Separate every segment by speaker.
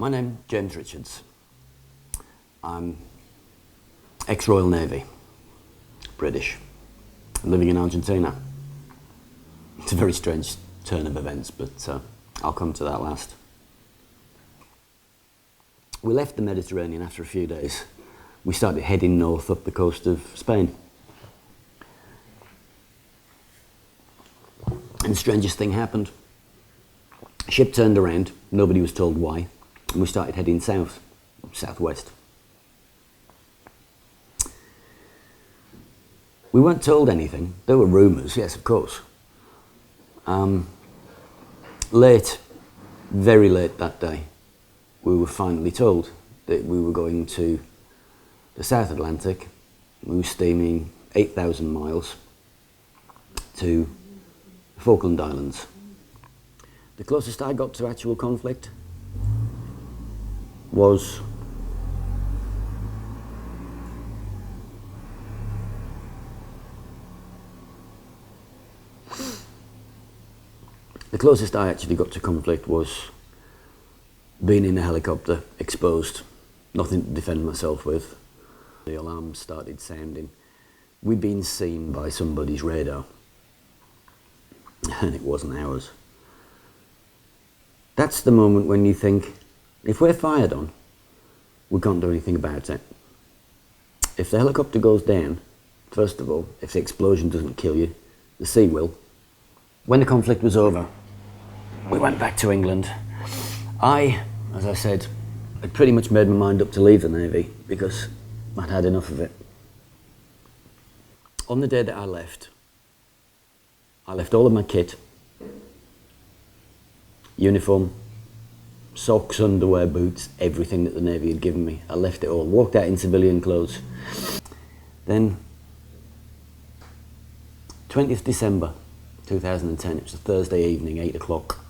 Speaker 1: My name's James Richards. I'm ex-Royal Navy, British, living in Argentina. It's a very strange turn of events, but I'll come to that last. We left the Mediterranean after a few days. We started heading north up the coast of Spain. And the strangest thing happened. The ship turned around, nobody was told why, and we started heading south, southwest. We weren't told anything. There were rumours, yes, of course. Late, very late that day, we were finally told that we were going to the South Atlantic. We were steaming 8,000 miles to the Falkland Islands. The closest I got to actual conflict was being in a helicopter, exposed, nothing to defend myself with. The alarm started sounding. We'd been seen by somebody's radar, and it wasn't ours. That's the moment when you think, if we're fired on, we can't do anything about it. If the helicopter goes down, first of all, if the explosion doesn't kill you, the sea will. When the conflict was over, we went back to England. I, as I said, had pretty much made my mind up to leave the Navy because I'd had enough of it. On the day that I left all of my kit, uniform, socks, underwear, boots, everything that the Navy had given me. I left it all, walked out in civilian clothes. Then, 20th December 2010, it was a Thursday evening, 8 o'clock.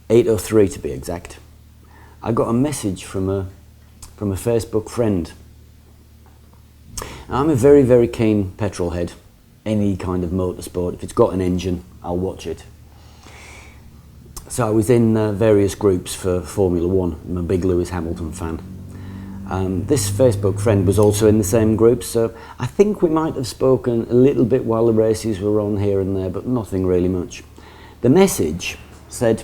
Speaker 1: 8:03 to be exact. I got a message from a Facebook friend. I'm a very, very keen petrol head. Any kind of motorsport, if it's got an engine, I'll watch it. So I was in various groups for Formula One. I'm a big Lewis Hamilton fan. This Facebook friend was also in the same group, so I think we might have spoken a little bit while the races were on here and there, but nothing really much. The message said,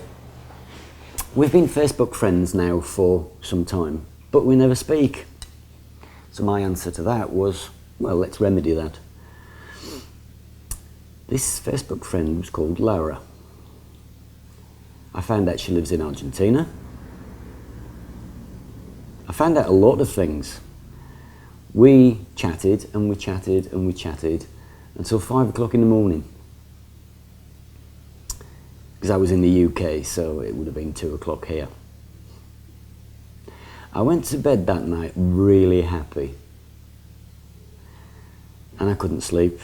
Speaker 1: "We've been Facebook friends now for some time, but we never speak." So my answer to that was, well, let's remedy that. This Facebook friend was called Laura. I found out she lives in Argentina. I found out a lot of things. We chatted and we chatted and we chatted until 5 o'clock in the morning. Because I was in the UK, so it would have been 2 o'clock here. I went to bed that night really happy. And I couldn't sleep.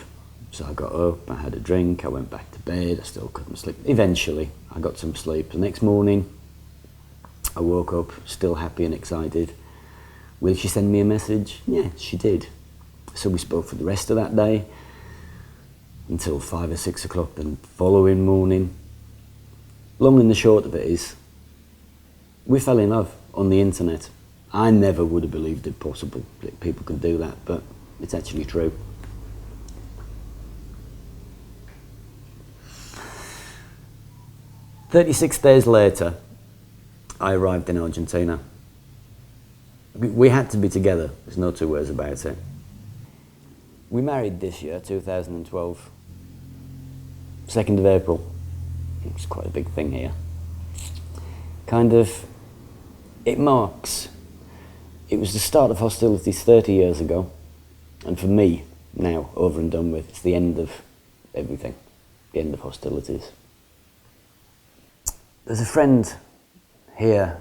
Speaker 1: So I got up, I had a drink, I went back to bed, I still couldn't sleep. Eventually, I got some sleep. The next morning, I woke up, still happy and excited. Will she send me a message? Yeah, she did. So we spoke for the rest of that day, until 5 or 6 o'clock the following morning. Long and the short of it is, we fell in love on the internet. I never would have believed it possible that people could do that, but it's actually true. 36 days later, I arrived in Argentina. We had to be together, there's no two ways about it. We married this year, 2012, 2nd of April. It's quite a big thing here. It marks, it was the start of hostilities 30 years ago, and for me, now, over and done with, it's the end of everything, the end of hostilities. There's a friend here,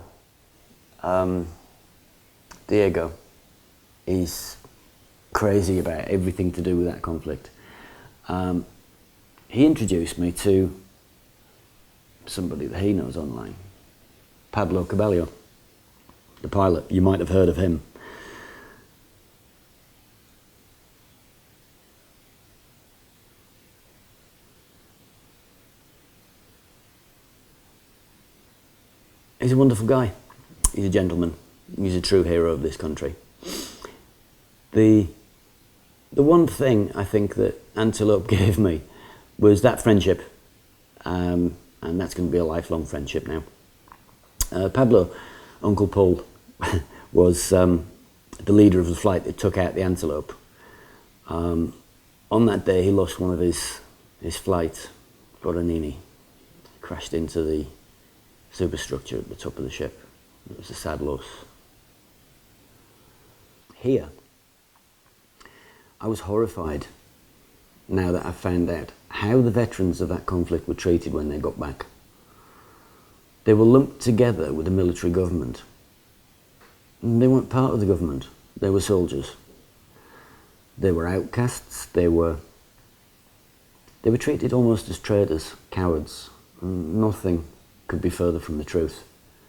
Speaker 1: Diego. He's crazy about everything to do with that conflict. He introduced me to somebody that he knows online, Pablo Cabello, the pilot. You might have heard of him. He's a wonderful guy. He's a gentleman. He's a true hero of this country. The one thing I think that Antelope gave me was that friendship, and that's going to be a lifelong friendship now. Pablo, Uncle Paul, was the leader of the flight that took out the Antelope. On that day, he lost one of his flights, Boronini, crashed into the superstructure at the top of the ship. It was a sad loss. Here, I was horrified now that I found out how the veterans of that conflict were treated when they got back. They were lumped together with the military government. And they weren't part of the government. They were soldiers. They were outcasts. They were treated almost as traitors, cowards. Nothing could be further from the truth.